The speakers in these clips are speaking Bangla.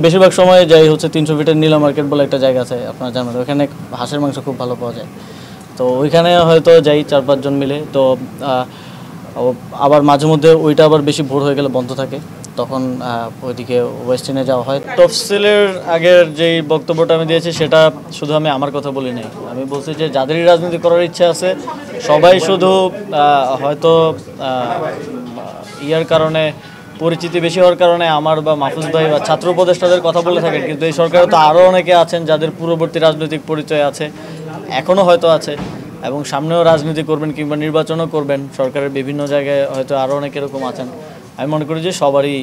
বেশিরভাগ সময় যাই হচ্ছে 300 ফিটের নীলা মার্কেট বলে একটা জায়গা আছে, আপনারা জানেন, ওখানে হাঁসের মাংস খুব ভালো পাওয়া যায়। তো ওইখানে হয়তো যাই 4-5 জন মিলে। তো আবার মাঝে মধ্যে ওইটা আবার বেশি ভোর হয়ে গেলে বন্ধ থাকে, তখন ওইদিকে ওয়েস্টার্নে যাওয়া হয়। তফসিলের আগের যেই বক্তব্যটা আমি দিয়েছি সেটা শুধু আমি আমার কথা বলি নাই, আমি বলছি যে যাদেরই রাজনীতি করার ইচ্ছা আছে সবাই শুধু হয়তো ইয়ার কারণে, পরিচিতি বেশি হওয়ার কারণে আমার বা মাহফুজ ভাই বা ছাত্র উপদেষ্টাদের কথা বলে থাকেন, কিন্তু এই সরকারে তো আরও অনেকে আছেন যাদের পূর্ববর্তী রাজনৈতিক পরিচয় আছে, এখনও হয়তো আছে এবং সামনেও রাজনীতি করবেন কিংবা নির্বাচনও করবেন। সরকারের বিভিন্ন জায়গায় হয়তো আরও অনেক এরকম আছেন। আমি মনে করি যে সবারই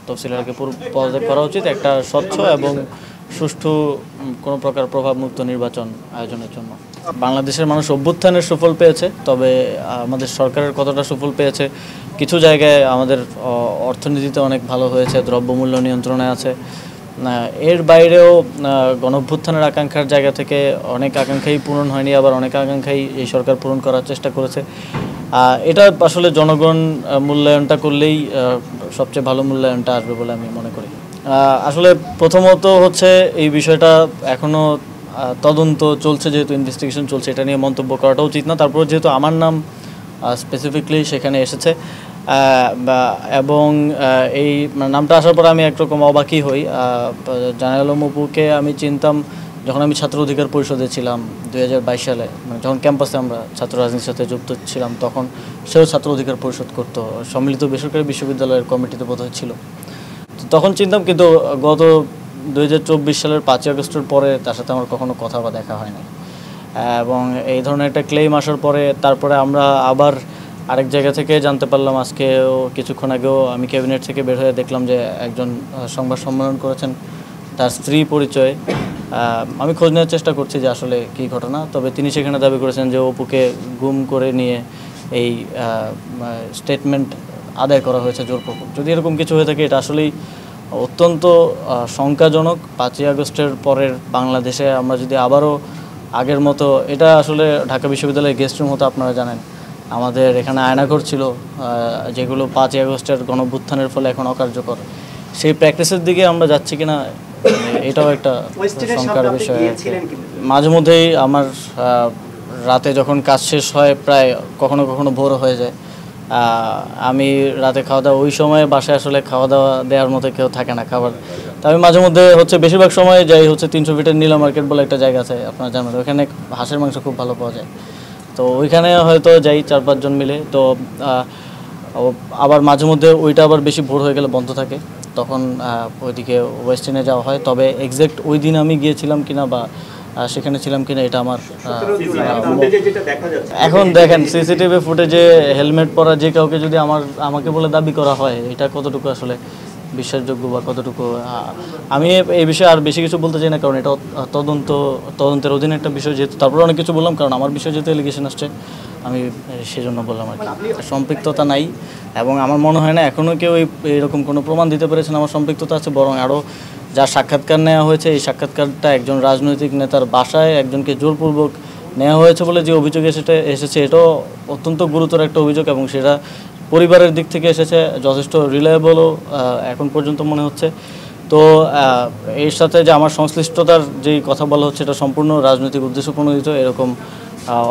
তফসিলকে পদত্যাগ করা উচিত একটা স্বচ্ছ এবং সুষ্ঠু কোনো প্রকার প্রভাবমুক্ত নির্বাচন আয়োজনের জন্য। বাংলাদেশের মানুষ অভ্যুত্থানের সুফল পেয়েছে, তবে আমাদের সরকারের কতটা সুফল পেয়েছে, কিছু জায়গায় আমাদের অর্থনীতিতে অনেক ভালো হয়েছে, দ্রব্যমূল্য নিয়ন্ত্রণে আছে। এর বাইরেও গণঅভ্যুত্থানের আকাঙ্ক্ষার জায়গা থেকে অনেক আকাঙ্ক্ষাই পূরণ হয়নি, আবার অনেক আকাঙ্ক্ষাই এই সরকার পূরণ করার চেষ্টা করেছে। এটা আসলে জনগণ মূল্যায়নটা করলেই সবচেয়ে ভালো মূল্যায়নটা আসবে বলে আমি মনে করি। আসলে প্রথমত হচ্ছে এই বিষয়টা এখনও তদন্ত চলছে, যেহেতু ইনভেস্টিগেশন চলছে, এটা নিয়ে মন্তব্য করাটা উচিত না। তারপর যেহেতু আমার নাম স্পেসিফিকলি সেখানে এসেছে এবং এই নামটা আসার পর আমি একরকম অবাকই হই। জানাল অপুকে আমি চিনতাম যখন আমি ছাত্র অধিকার পরিষদে ছিলাম 2022 সালে, মানে যখন ক্যাম্পাসে আমরা ছাত্র রাজনীতির সাথে যুক্ত ছিলাম, তখন সেও ছাত্র অধিকার পরিষদ করতো, সম্মিলিত বেসরকারি বিশ্ববিদ্যালয়ের কমিটিতে বোধহয় ছিল। তখন চিনতাম, কিন্তু গত 2024 সালের 5ই আগস্টের পরে তার সাথে আমার কখনো কথা বা দেখা হয়নি। এবং এই ধরনের একটা ক্লেম আসার পরে তারপরে আমরা আবার আরেক জায়গা থেকে জানতে পারলাম, আজকেও কিছুক্ষণ আগেও আমি ক্যাবিনেট থেকে বের হয়ে দেখলাম যে একজন সংবাদ সম্মেলন করেছেন তার স্ত্রী পরিচয়ে। আমি খোঁজ নেওয়ার চেষ্টা করছি যে আসলে কী ঘটনা, তবে তিনি সেখানে দাবি করেছেন যে অপুকে গুম করে নিয়ে এই স্টেটমেন্ট আদায় করা হয়েছে জোরপূর্বক। যদি এরকম কিছু হয়ে থাকে, এটা আসলেই অত্যন্ত শঙ্কাজনক। 5ই আগস্টের পরের বাংলাদেশে আমরা যদি আবারও আগের মতো, এটা আসলে ঢাকা বিশ্ববিদ্যালয়ের গেস্ট রুম হতো, আপনারা জানেন, আমাদের এখানে আয়নাঘর ছিল যেগুলো 5ই আগস্টের গণঅভ্যুত্থানের ফলে এখন অকার্যকর। সেই প্র্যাকটিসের দিকে আমরা যাচ্ছি কিনা, এটাও একটা শঙ্কার বিষয়। মাঝে মধ্যেই আমার রাতে যখন কাজ শেষ হয়, প্রায় কখনো কখনো ভোর হয়ে যায়, আমি রাতে খাওয়া দাওয়া, ওই সময় বাসায় আসলে খাওয়া দাওয়া দেওয়ার মতো কেউ থাকে না খাবার। তো আমি মাঝে মধ্যে বেশিরভাগ সময় যাই 300 ফিটের নীলা মার্কেট বলে একটা জায়গা আছে, আপনারা জানেন, ওখানে হাঁসের মাংস খুব ভালো পাওয়া যায়। তো ওইখানে হয়তো যাই 4-5 জন মিলে। তো আবার মাঝে মধ্যে ওইটা আবার বেশি ভোর হয়ে গেলে বন্ধ থাকে, তখন ওইদিকে ওয়েস্টার্নে যাওয়া হয়। তবে এক্স্যাক্ট ওই দিন আমি গিয়েছিলাম কিনা বা সেখানে ছিলাম কিনা এটা আমার, এখন দেখেন সিসিটিভি ফুটেজে হেলমেট পরা যে কাউকে যদি আমাকে বলে দাবি করা হয়, এটা কতটুকু আসলে বিশ্বাসযোগ্য বা কতটুকু, আমি এই বিষয়ে আর বেশি কিছু বলতে চাই না, কারণ এটা তদন্তের অধীনে একটা বিষয়, যেহেতু তারপরে অনেক কিছু বললাম, কারণ আমার বিষয়ে যেহেতু এলিগেশন আসছে আমি সেজন্য বললাম আর কি। সম্পৃক্ততা নাই, এবং আমার মনে হয় না এখনও কেউ এরকম কোনো প্রমাণ দিতে পেরেছেন আমার সম্পৃক্ততা আছে। বরং আরও যার সাক্ষাৎকার নেওয়া হয়েছে, এই সাক্ষাৎকারটা একজন রাজনৈতিক নেতার বাসায় একজনকে জোরপূর্বক নেওয়া হয়েছে বলে যে অভিযোগ এসেছে, এটাও অত্যন্ত গুরুতর একটা অভিযোগ, এবং সেটা পরিবারের দিক থেকে এসেছে, যথেষ্ট রিলায়েবলও এখন পর্যন্ত মনে হচ্ছে। তো এর সাথে যে আমার সংশ্লিষ্টতার যেই কথা বলা হচ্ছে, এটা সম্পূর্ণ রাজনৈতিক উদ্দেশ্যপ্রণোদিত, এরকম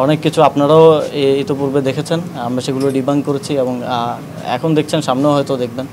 অনেক কিছু আপনারাও ইতিপূর্বে দেখেছেন, আমরা সেগুলো ডিবাঙ্ক করেছি এবং এখন দেখছেন, সামনেও হয়তো দেখবেন।